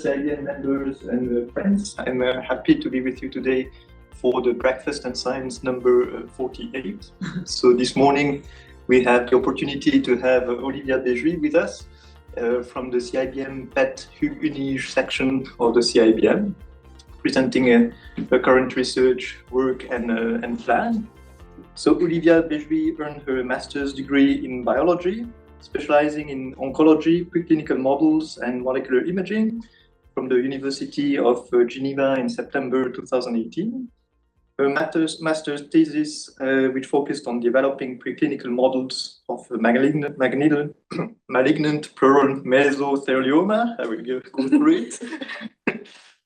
CIBM members and friends. I'm happy to be with you today for the Breakfast and Science number 48. So this morning we have the opportunity to have Olivia Bejuy with us from the CIBM PET HUG-UNIGE section of the CIBM, presenting her current research work and plan. So Olivia Bejuy earned her master's degree in biology, specializing in oncology, preclinical models, and molecular imaging from the University of Geneva in September 2018. Her master's thesis, which focused on developing preclinical models of malignant pleural mesothelioma, I will go through it,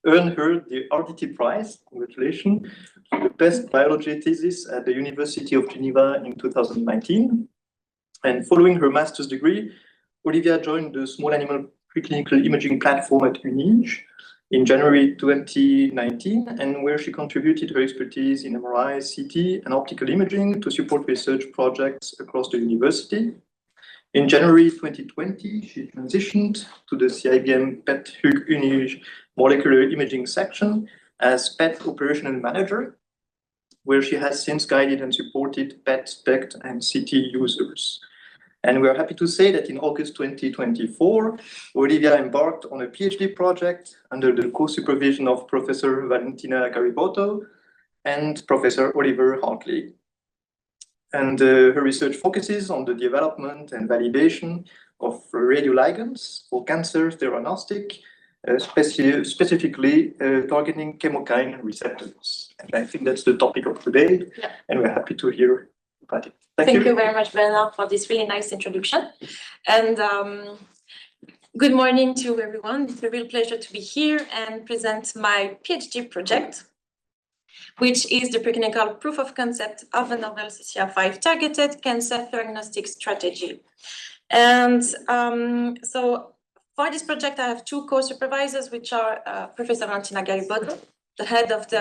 earned her the RDT Prize, congratulations, for the best biology thesis at the University of Geneva in 2019. And following her master's degree, Olivia joined the small animal preclinical imaging platform at HUG-UNIGE in January 2019, and where she contributed her expertise in MRI, CT, and optical imaging to support research projects across the university. In January 2020, she transitioned to the CIBM PET HUG-UNIGE molecular imaging section as PET operational manager, where she has since guided and supported PET, SPECT, and CT users. And we are happy to say that in August 2024, Olivia embarked on a PhD project under the co-supervision of Professor Valentina Garibotto and Professor Oliver Hartley. And her research focuses on the development and validation of radioligands for cancer theranostic, specifically targeting chemokine receptors. And I think that's the topic of today, and we're happy to hear about it. Thank you very much, Bernard, for this really nice introduction. And good morning to everyone. It's a real pleasure to be here and present my PhD project, which is the preclinical proof of concept of a novel CCR5 targeted cancer theranostic strategy. And so for this project, I have two co-supervisors, which are Professor Valentina Garibotto, the head of the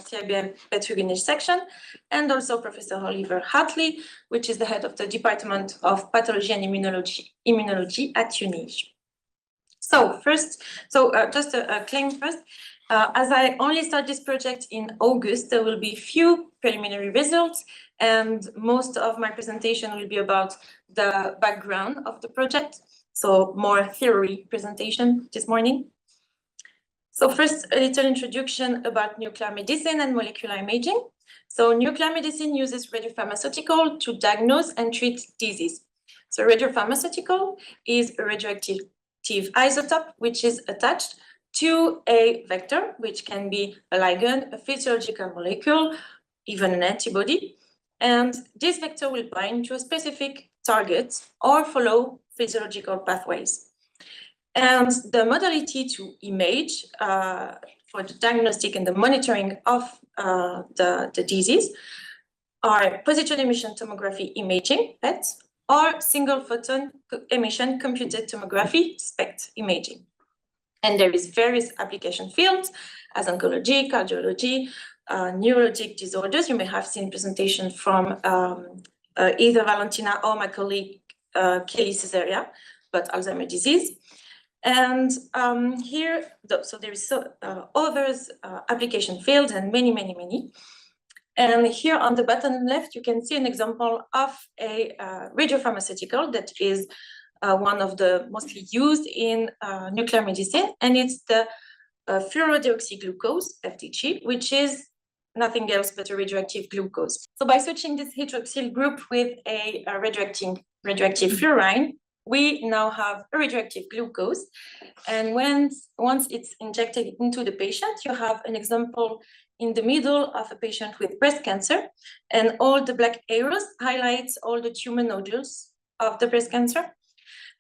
CIBM PET HUG-UNIGE section, and also Professor Oliver Hartley, which is the head of the Department of Pathology and Immunology at HUG-UNIGE. So just a claim first. As I only start this project in August, there will be few preliminary results, and most of my presentation will be about the background of the project. So more theory presentation this morning. So first, a little introduction about nuclear medicine and molecular imaging. So nuclear medicine uses radiopharmaceutical to diagnose and treat disease. So radiopharmaceutical is a radioactive isotope which is attached to a vector, which can be a ligand, a physiological molecule, even an antibody. And this vector will bind to a specific target or follow physiological pathways. And the modality to image for the diagnostic and the monitoring of the disease are positron emission tomography imaging, PET, or single photon emission computed tomography, SPECT imaging. And there is various application fields as oncology, cardiology, neurologic disorders. You may have seen presentation from either Valentina or my colleague Kelly Cesaria, but Alzheimer's disease. And here, so there is others application fields and many. And here on the bottom left, you can see an example of a radiopharmaceutical that is one of the mostly used in nuclear medicine, and it's the fluorodeoxyglucose, FDG, which is nothing else but a radioactive glucose. So by switching this hydroxyl group with a radioactive fluorine, we now have a radioactive glucose. And once it's injected into the patient, you have an example in the middle of a patient with breast cancer. And all the black arrows highlights all the tumor nodules of the breast cancer.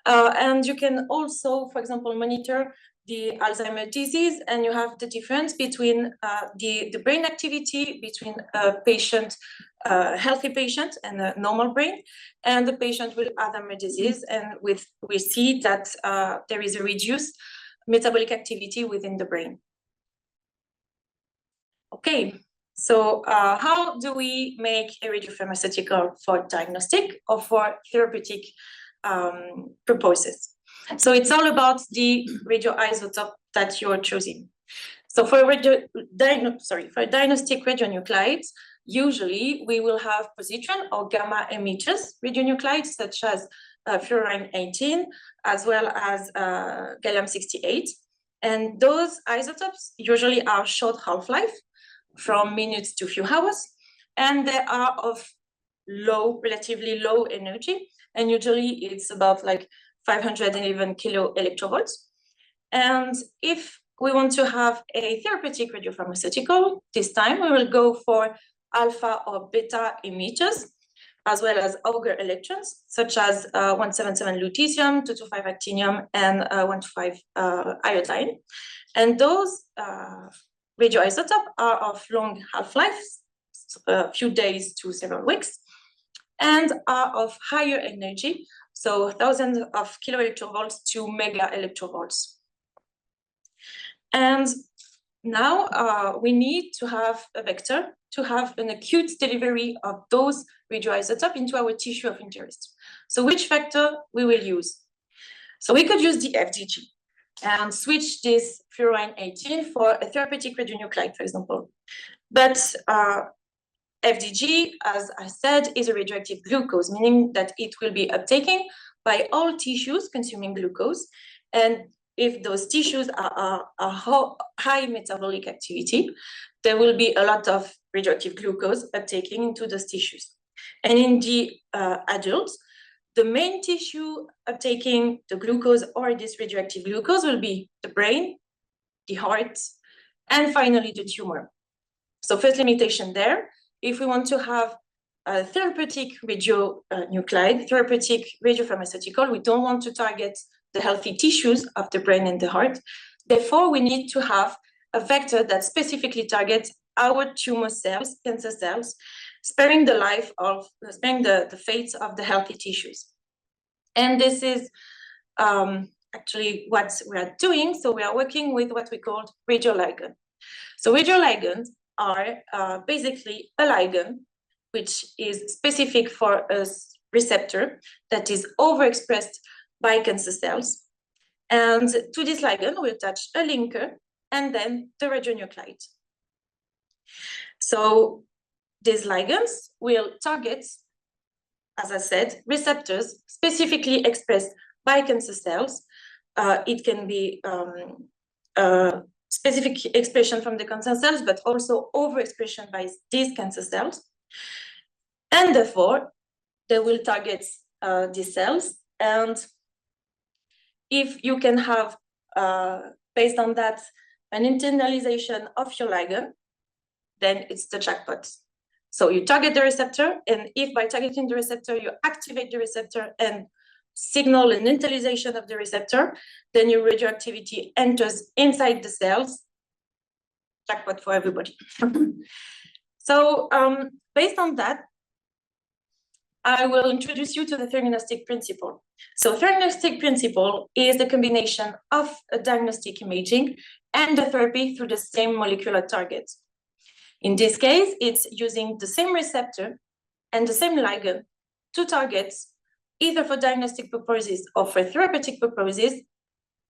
And you can also, for example, monitor the Alzheimer's disease, and you have the difference between the brain activity between a patient, healthy patient and a normal brain, and the patient with Alzheimer's disease. And we see that there is a reduced metabolic activity within the brain. Okay, so how do we make a radiopharmaceutical for diagnostic or for therapeutic purposes? So it's all about the radioisotope that you're choosing. So for diagnostic radionuclides, usually we will have positron or gamma emitters radionuclides, such as fluorine-18, as well as gallium-68. And those isotopes usually are short half-life, from minutes to few hours, and they are of relatively low energy, and usually it's about like 511 kilo electrovolts. And if we want to have a therapeutic radiopharmaceutical, this time we will go for alpha or beta emitters, as well as Auger electrons, such as 177 lutetium, 225 actinium, and 125 iodine. And those radioisotopes are of long half-lives, a few days to several weeks, and are of higher energy, so thousands of kiloelectrovolts to mega electrovolts. And now we need to have a vector to have an acute delivery of those radioisotopes into our tissue of interest. So which vector we will use? So we could use the FDG and switch this fluorine-18 for a therapeutic radionuclide, for example. But FDG, as I said, is a radioactive glucose, meaning that it will be uptaken by all tissues consuming glucose. And if those tissues are high metabolic activity, there will be a lot of radioactive glucose uptaking into those tissues. And in the adults, the main tissue uptaking the glucose or this radioactive glucose will be the brain, the heart, and finally the tumor. So first limitation there, if we want to have a therapeutic radionuclide, therapeutic radiopharmaceutical, we don't want to target the healthy tissues of the brain and the heart. Therefore, we need to have a vector that specifically targets our tumor cells, cancer cells, sparing the fate of the healthy tissues. And this is actually what we are doing. So we are working with what we call radioligand. So radioligands are basically a ligand which is specific for a receptor that is overexpressed by cancer cells. And to this ligand, we attach a linker and then the radionuclide. So these ligands will target, as I said, receptors specifically expressed by cancer cells. It can be specific expression from the cancer cells, but also overexpression by these cancer cells. And therefore, they will target these cells. And if you can have, based on that, an internalization of your ligand, then it's the jackpot. So you target the receptor, and if by targeting the receptor, you activate the receptor and signal an internalization of the receptor, then your radioactivity enters inside the cells. Jackpot for everybody. So based on that, I will introduce you to the theranostic principle. So theranostic principle is the combination of a diagnostic imaging and the therapy through the same molecular target. In this case, it's using the same receptor and the same ligand to target, either for diagnostic purposes or for therapeutic purposes,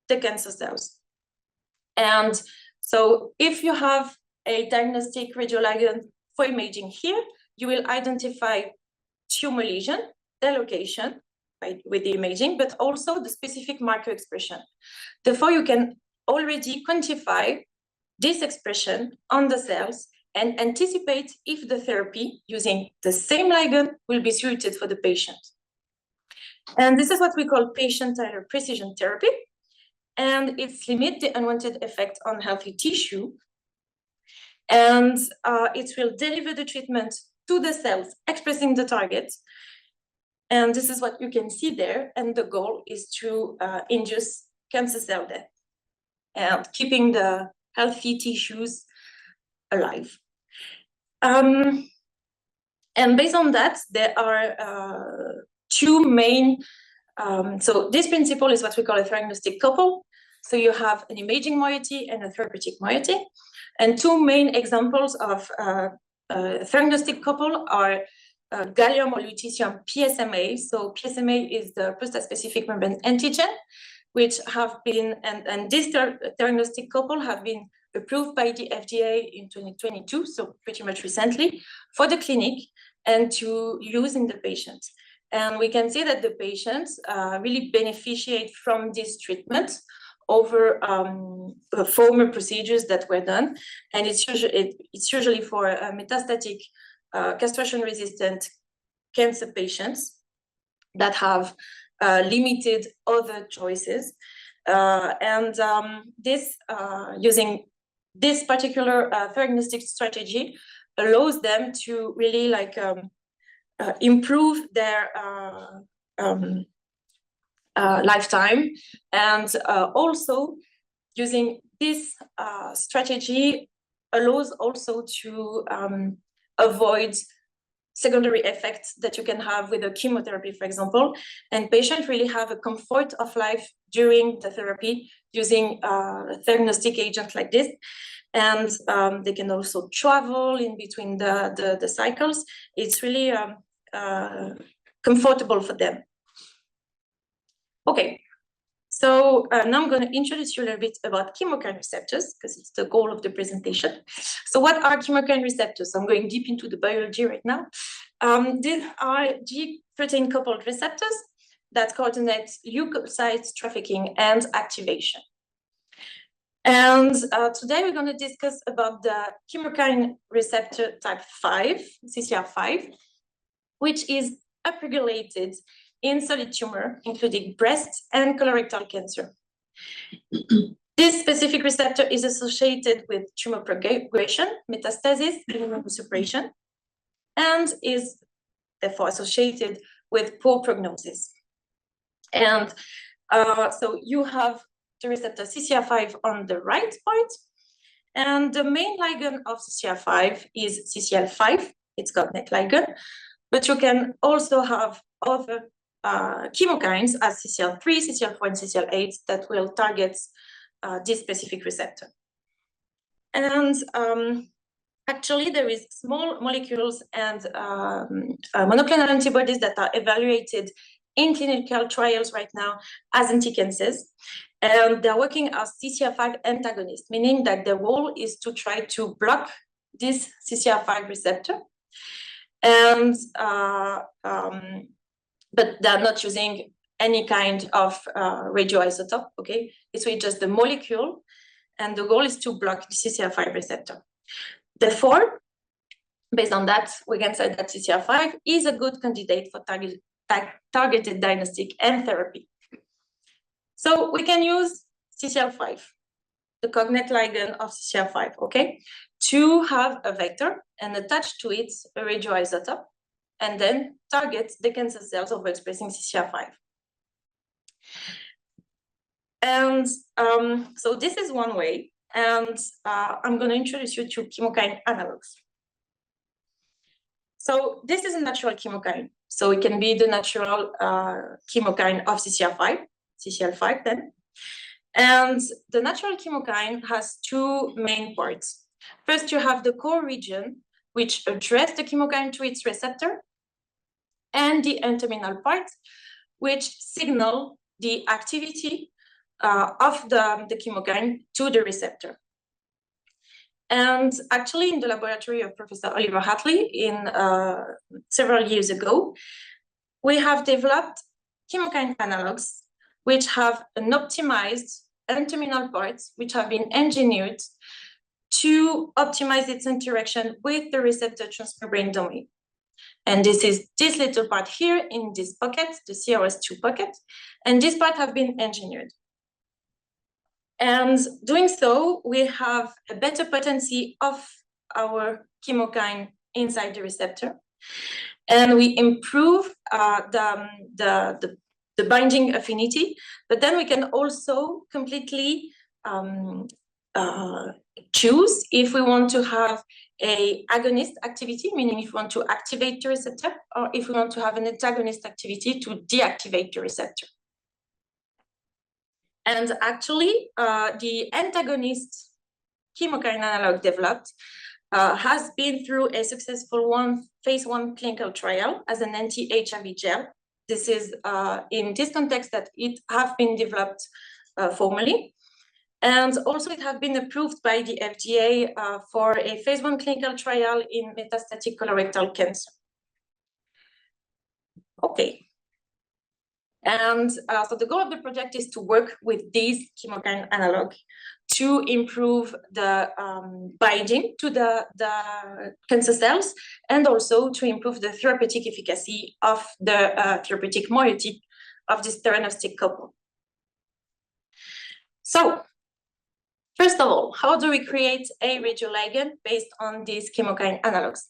the cancer cells. And so if you have a diagnostic radioligand for imaging here, you will identify tumor lesion, the location with the imaging, but also the specific marker expression. Therefore, you can already quantify this expression on the cells and anticipate if the therapy using the same ligand will be suited for the patient. And this is what we call patient-tailored precision therapy. And it's limit the unwanted effect on healthy tissue. And it will deliver the treatment to the cells expressing the target. And this is what you can see there. And the goal is to induce cancer cell death and keeping the healthy tissues alive. And based on that, there are two main, so this principle is what we call a theranostic couple. So you have an imaging moiety and a therapeutic moiety. And two main examples of theranostic couple are gallium or lutetium PSMA. So PSMA is the prostate-specific membrane antigen, which have been, and this theranostic couple have been approved by the FDA in 2022, so pretty much recently, for the clinic and to use in the patients. And we can see that the patients really beneficiate from this treatment over former procedures that were done. And it's usually for metastatic castration-resistant cancer patients that have limited other choices. Using this particular theranostic strategy allows them to really improve their lifetime, and also using this strategy allows also to avoid secondary effects that you can have with a chemotherapy, for example, and patients really have a comfort of life during the therapy using a theranostic agent like this. And they can also travel in between the cycles. It's really comfortable for them. Okay, so now I'm going to introduce you a little bit about chemokine receptors, because it's the goal of the presentation. So what are chemokine receptors? I'm going deep into the biology right now. These are G protein coupled receptors that coordinate leukocyte trafficking and activation. And today we're going to discuss about the chemokine receptor type 5, CCR5, which is upregulated in solid tumor, including breast and colorectal cancer. This specific receptor is associated with tumor progression, metastasis, and immunosuppression, and is therefore associated with poor prognosis. And so you have the receptor CCR5 on the right part, and the main ligand of CCR5 is CCL5. It's cognate ligand, but you can also have other chemokines as CCL3, CCL4, and CCL8 that will target this specific receptor. And actually, there is small molecules and monoclonal antibodies that are evaluated in clinical trials right now as anticancers. And they're working as CCR5 antagonists, meaning that their role is to try to block this CCR5 receptor. And but they're not using any kind of radioisotope, okay? It's really just the molecule, and the goal is to block the CCR5 receptor. Therefore, based on that, we can say that CCR5 is a good candidate for targeted diagnostic and therapy. So we can use CCL5, the cognate ligand of CCR5, okay, to have a vector and attach to it a radioisotope, and then target the cancer cells overexpressing CCR5. And so this is one way, and I'm going to introduce you to chemokine analogs. So this is a natural chemokine. So it can be the natural chemokine of CCR5, CCL5 then. And the natural chemokine has two main parts. First, you have the core region, which address the chemokine to its receptor, and the N-terminal part, which signal the activity of the chemokine to the receptor. And actually, in the laboratory of Professor Oliver Bejuy in several years ago, we have developed chemokine analogs which have an optimized N-terminal part, which have been engineered to optimize its interaction with the receptor transmembrane domain. And this is this little part here in this pocket, the CRS2 pocket, and this part have been engineered. And doing so, we have a better potency of our chemokine inside the receptor, and we improve the binding affinity, but then we can also completely choose if we want to have an agonist activity, meaning if we want to activate the receptor, or if we want to have an antagonist activity to deactivate the receptor. And actually, the antagonist chemokine analog developed has been through a successful phase 1 clinical trial as an anti-HIV gel this is in this context that it have been developed formally. And also it has been approved by the FDA for a phase 1 clinical trial in metastatic colorectal cancer. Okay. And so the goal of the project is to work with these chemokine analog to improve the binding to the cancer cells and also to improve the therapeutic efficacy of the therapeutic moiety of this theranostic couple. So, first of all, how do we create a radioligand based on these chemokine analogs?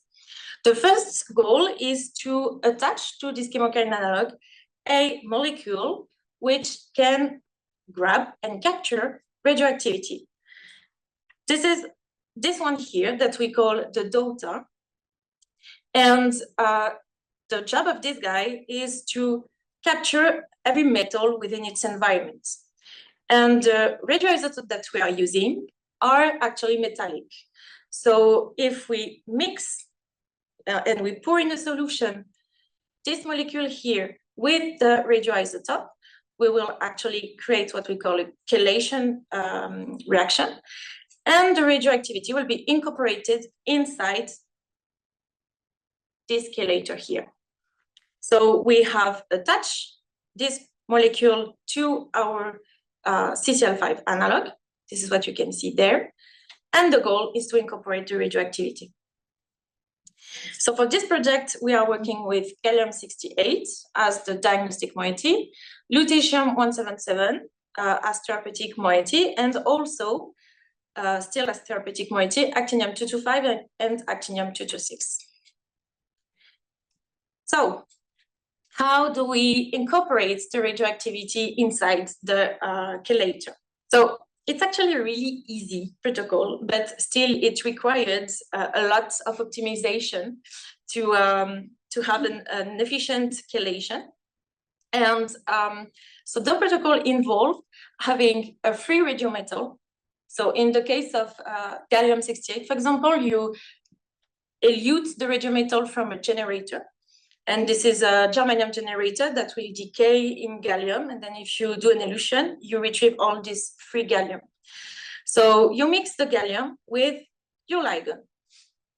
The first goal is to attach to this chemokine analog a molecule which can grab and capture radioactivity. This is this one here that we call the DOTA. And the job of this guy is to capture every metal within its environment. And the radioisotopes that we are using are actually metallic. So if we mix and we pour in a solution this molecule here with the radioisotope, we will actually create what we call a chelation reaction. And the radioactivity will be incorporated inside this chelator here. So we have attached this molecule to our CCL5 analog. This is what you can see there. And the goal is to incorporate the radioactivity. So for this project, we are working with gallium-68 as the diagnostic moiety, lutetium-177 as therapeutic moiety, and also still as therapeutic moiety, actinium-225 and actinium-226. So how do we incorporate the radioactivity inside the chelator? So it's actually a really easy protocol, but still it requires a lot of optimization to have an efficient chelation. And so the protocol involves having a free radiometal. So in the case of gallium-68, for example, you elute the radiometal from a generator. And this is a germanium generator that will decay in gallium. And then if you do an elution, you retrieve all this free gallium. So you mix the gallium with your ligand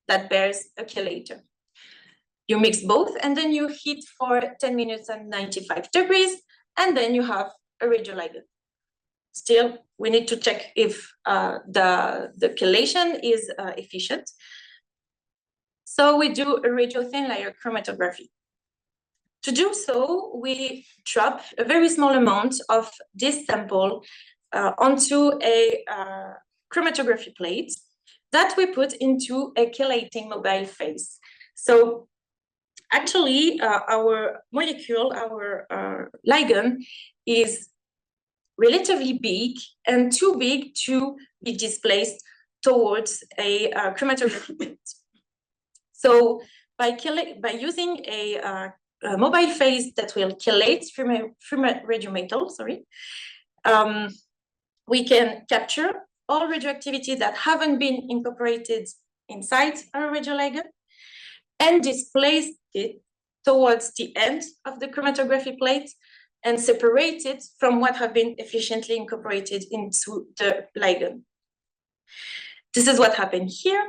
that bears a chelator. You mix both, and then you heat for 10 minutes at 95 degrees, and then you have a radioligand. Still, we need to check if the chelation is efficient. So we do a radiothin layer chromatography. To do so, we drop a very small amount of this sample onto a chromatography plate that we put into a chelating mobile phase. So actually, our molecule, our ligand, is relatively big and too big to be displaced towards a chromatography plate. So by using a mobile phase that will chelate from a radiometal, we can capture all radioactivity that haven't been incorporated inside our radioligand and displace it towards the end of the chromatography plate and separate it from what have been efficiently incorporated into the ligand. This is what happened here.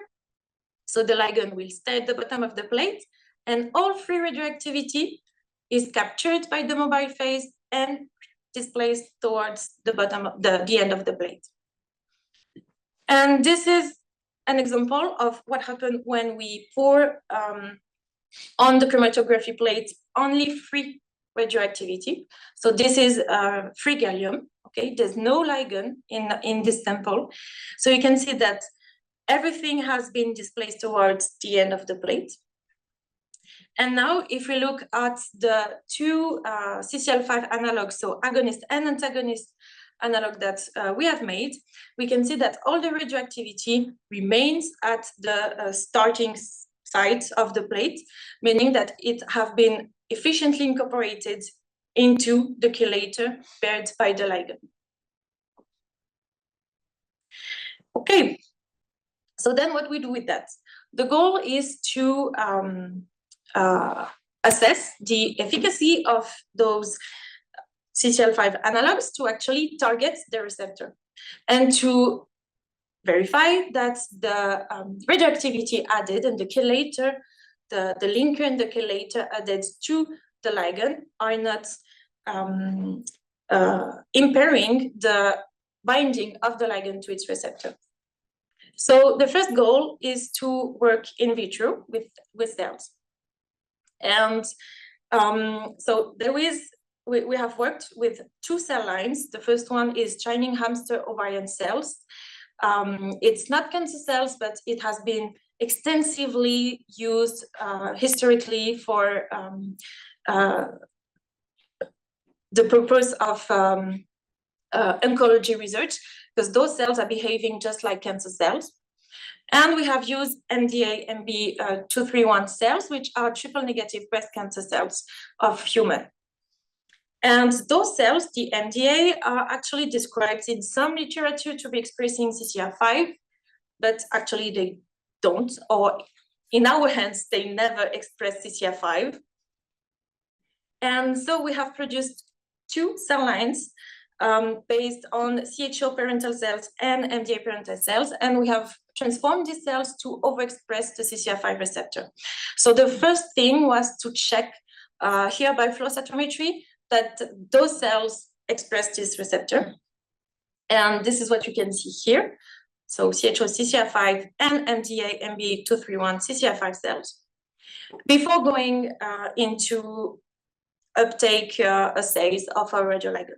So the ligand will stay at the bottom of the plate, and all free radioactivity is captured by the mobile phase and displaced towards the bottom of the end of the plate. And this is an example of what happened when we pour on the chromatography plate only free radioactivity. So this is free gallium. Okay, there's no ligand in this sample. So you can see that everything has been displaced towards the end of the plate. And now if we look at the two CCL5 analogs, so agonist and antagonist analog that we have made, we can see that all the radioactivity remains at the starting site of the plate, meaning that it have been efficiently incorporated into the chelator paired by the ligand. Okay, so then what we do with that? The goal is to assess the efficacy of those CCL5 analogs to actually target the receptor and to verify that the radioactivity added and the chelator, the linker and the chelator added to the ligand are not impairing the binding of the ligand to its receptor. So the first goal is to work in vitro with cells. And so we have worked with 2 cell lines. The first one is Chinese hamster ovarian cells. It's not cancer cells, but it has been extensively used historically for the purpose of oncology research, because those cells are behaving just like cancer cells. And we have used MDA-MB231 cells, which are triple negative breast cancer cells of human. And those cells, the MDA, are actually described in some literature to be expressing CCR5, but actually they don't, or in our hands, they never express CCR5. And so we have produced 2 cell lines based on CHO parental cells and MDA parental cells, and we have transformed these cells to overexpress the CCR5 receptor. So the first thing was to check here by flow cytometry that those cells express this receptor. And this is what you can see here. So CHO CCR5 and MDA MB231 CCR5 cells. Before going into uptake assays of our radioligand.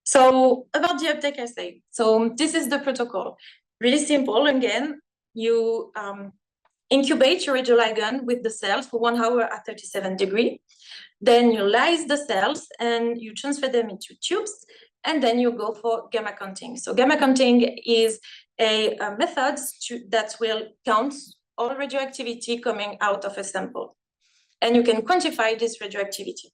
So about the uptake assay. So this is the protocol. Really simple. Again, you incubate your radioligand with the cells for 1 hour at 37 degrees. Then you lyse the cells and you transfer them into tubes, and then you go for gamma counting. So gamma counting is a method that will count all radioactivity coming out of a sample. And you can quantify this radioactivity.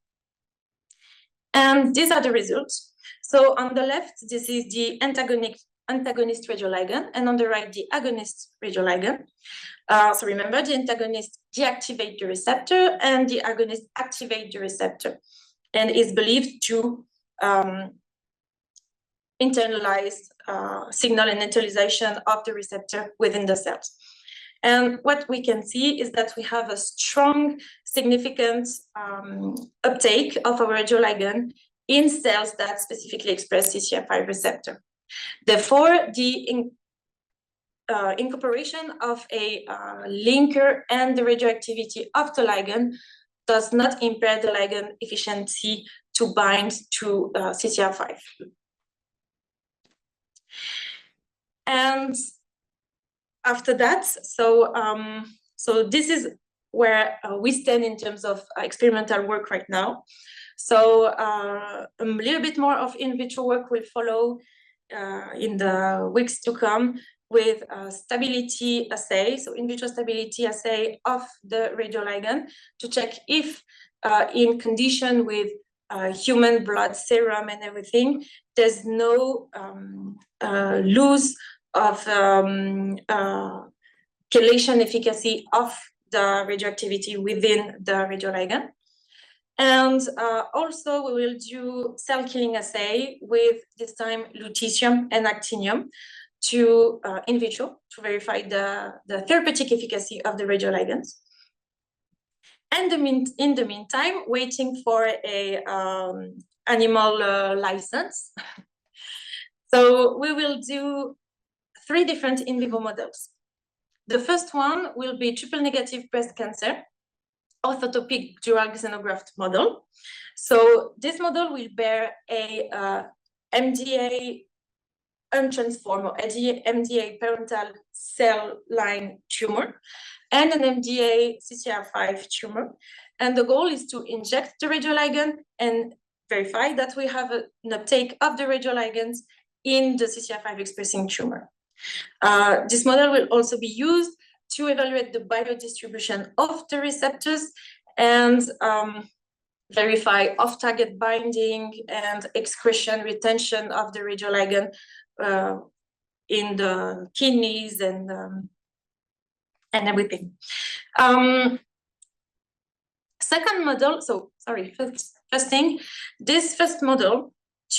And these are the results. So on the left, this is the antagonist radioligand, and on the right, the agonist radioligand. So remember, the antagonist deactivates the receptor, and the agonist activates the receptor, and is believed to internalize signal and neutralization of the receptor within the cells. And what we can see is that we have a strong, significant uptake of our radioligand in cells that specifically express CCR5 receptor. Therefore, the incorporation of a linker and the radioactivity of the ligand does not impair the ligand efficiency to bind to CCR5. And after that, so this is where we stand in terms of experimental work right now. So a little bit more of in vitro work will follow in the weeks to come with stability assay, so in vitro stability assay of the radioligand to check if in condition with human blood serum and everything, there's no loss of chelation efficacy of the radioactivity within the radioligand. And also we will do cell killing assay with this time lutetium and actinium to in vitro to verify the therapeutic efficacy of the radioligands. And in the meantime, waiting for a animal license. So we will do 3 different in vivo models. The first one will be triple negative breast cancer orthotopic dual xenograft model. So this model will bear a MDA untransformed or MDA parental cell line tumor and an MDA CCR5 tumor. And the goal is to inject the radioligand and verify that we have an uptake of the radioligands in the CCR5 expressing tumor. This model will also be used to evaluate the biodistribution of the receptors and verify off-target binding and excretion retention of the radioligand in the kidneys and everything. Second model, first thing, this first model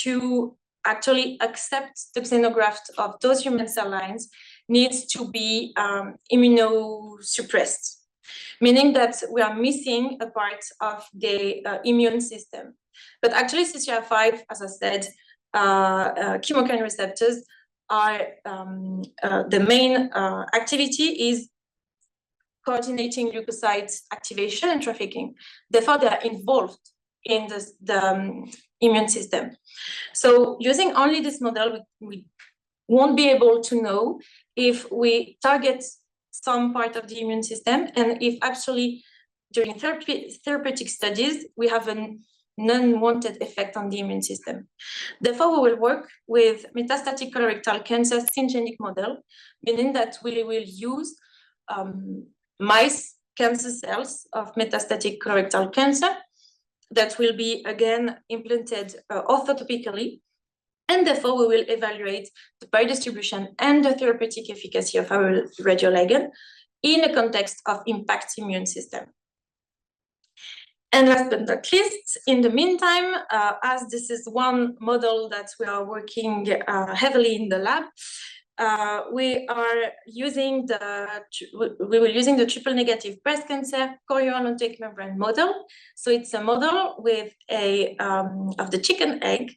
to actually accept the xenograft of those human cell lines needs to be immunosuppressed, meaning that we are missing a part of the immune system. But actually CCR5, as I said, chemokine receptors are the main activity is coordinating leukocyte activation and trafficking. Therefore, they are involved in the immune system. So using only this model, we won't be able to know if we target some part of the immune system and if actually during therapeutic studies, we have an unwanted effect on the immune system. Therefore, we will work with metastatic colorectal cancer syngeneic model, meaning that we will use mice cancer cells of metastatic colorectal cancer that will be again implanted orthotopically, and therefore we will evaluate the biodistribution and the therapeutic efficacy of our radioligand in a context of impact immune system. And last but not least, in the meantime, as this is one model that we are working heavily in the lab, we will using the triple negative breast cancer chorioallantoic membrane model. So it's a model with a of the chicken egg,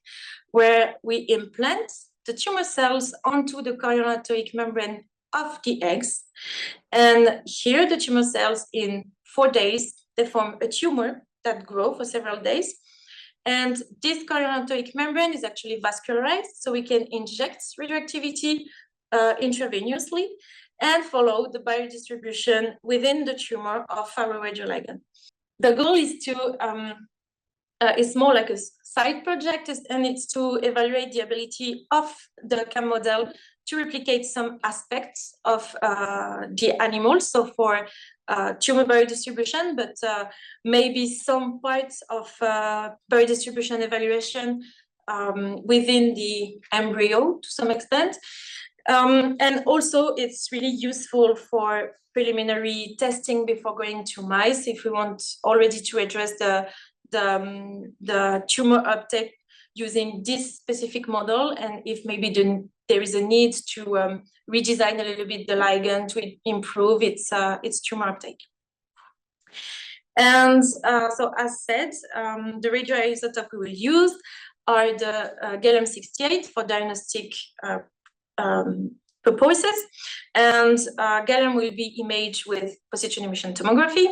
where we implant the tumor cells onto the chorioallantoic membrane of the eggs, and here the tumor cells in 4 days they form a tumor that grows for several days. And this chorioallantoic membrane is actually vascularized, so we can inject radioactivity intravenously and follow the biodistribution within the tumor of our radioligand. The goal is to, it's more like a side project, and it's to evaluate the ability of the CAM model to replicate some aspects of the animals, so for tumor biodistribution, but maybe some parts of biodistribution evaluation within the embryo to some extent. And also it's really useful for preliminary testing before going to mice, if we want already to address the tumor uptake using this specific model, and if maybe there is a need to redesign a little bit the ligand to improve its tumor uptake. And so as said, the radioisotope we will use are the gallium-68 for diagnostic purposes, and gallium will be imaged with positron emission tomography,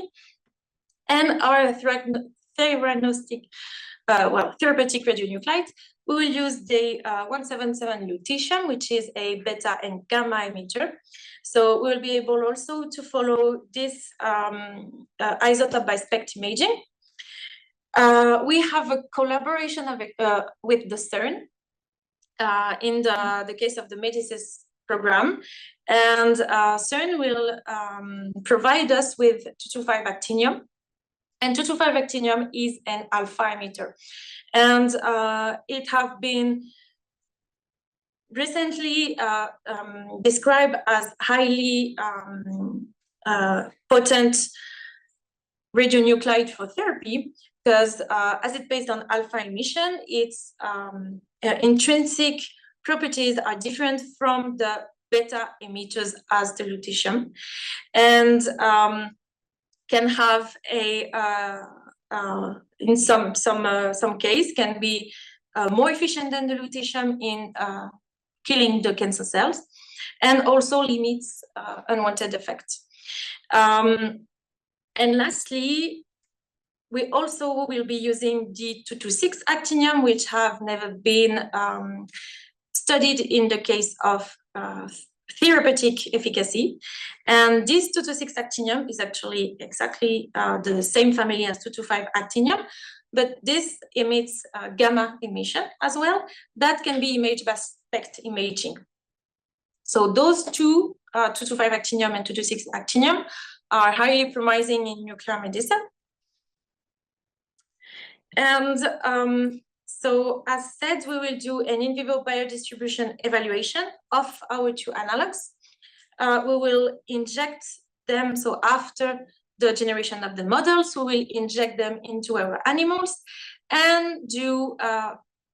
and our theranostic, therapeutic radionuclide, we will use the 177 lutetium, which is a beta and gamma emitter. So we'll be able also to follow this isotope by SPECT imaging. We have a collaboration with the CERN in the case of the MEDICIS program, and CERN will provide us with 225 actinium. And 225 actinium is an alpha emitter, and it has been recently described as highly potent radionuclide for therapy, because as it's based on alpha emission, its intrinsic properties are different from the beta emitters as the lutetium, and can have a in some case can be more efficient than the lutetium in killing the cancer cells, and also limits unwanted effects. And lastly, we also will be using the 226 actinium, which have never been studied in the case of therapeutic efficacy. And this 226 actinium is actually exactly the same family as 225 actinium, but this emits gamma emission as well that can be imaged by SPECT imaging. So those two, 225 actinium and 226 actinium, are highly promising in nuclear medicine. And so as said, we will do an in vivo biodistribution evaluation of our two analogs. We will inject them, so after the generation of the models. We will inject them into our animals and do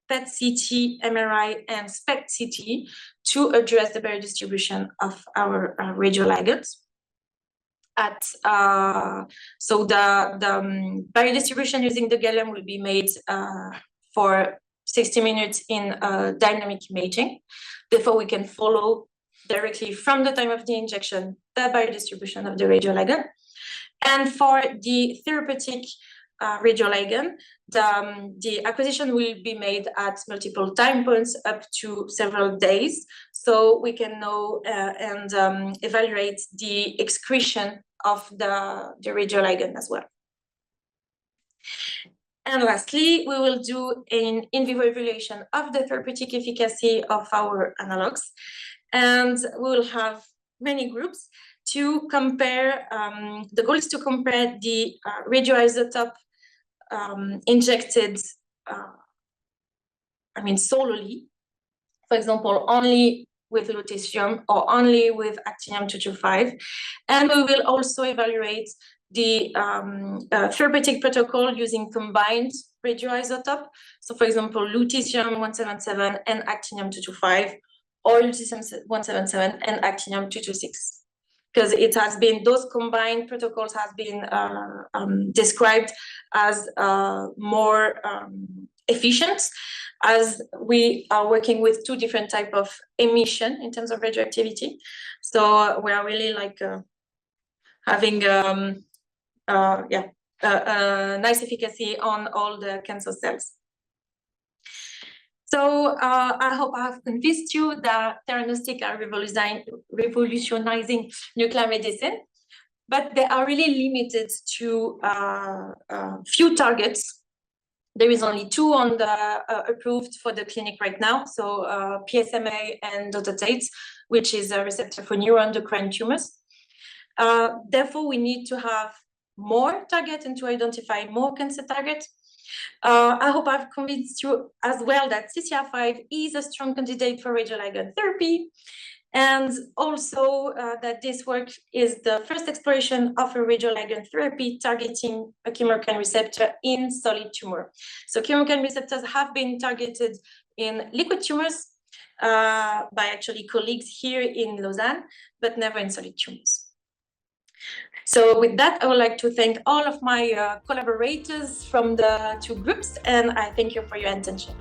PET-CT, MRI, and SPECT-CT to address the biodistribution of our radioligands. So the biodistribution using the gallium will be made for 60 minutes in dynamic imaging. Therefore, we can follow directly from the time of the injection the biodistribution of the radioligand. And for the therapeutic radioligand, the acquisition will be made at multiple time points up to several days. So we can know and evaluate the excretion of the radioligand as well. And lastly, we will do an in vivo evaluation of the therapeutic efficacy of our analogs. And we will have many groups to compare. The goal is to compare the radioisotope injected, solely, for example, only with lutetium or only with actinium-225. And we will also evaluate the therapeutic protocol using combined radioisotope. So, for example, lutetium-177 and actinium-225, or lutetium-177 and actinium-226. Because it has been, those combined protocols has been described as more efficient, as we are working with two different types of emission in terms of radioactivity. So we are really like having nice efficacy on all the cancer cells. So I hope I have convinced you that theranostic are revolutionizing nuclear medicine, but they are really limited to few targets. There is only two on the approved for the clinic right now. So PSMA and dotatate, which is a receptor for neuroendocrine tumors. Therefore, we need to have more targets and to identify more cancer targets. I hope I've convinced you as well that CCR5 is a strong candidate for radioligand therapy, and also that this work is the first exploration of a radioligand therapy targeting a chemokine receptor in solid tumor. So chemokine receptors have been targeted in liquid tumors by actually colleagues here in Lausanne, but never in solid tumors. So with that, I would like to thank all of my collaborators from the two groups, and I thank you for your attention.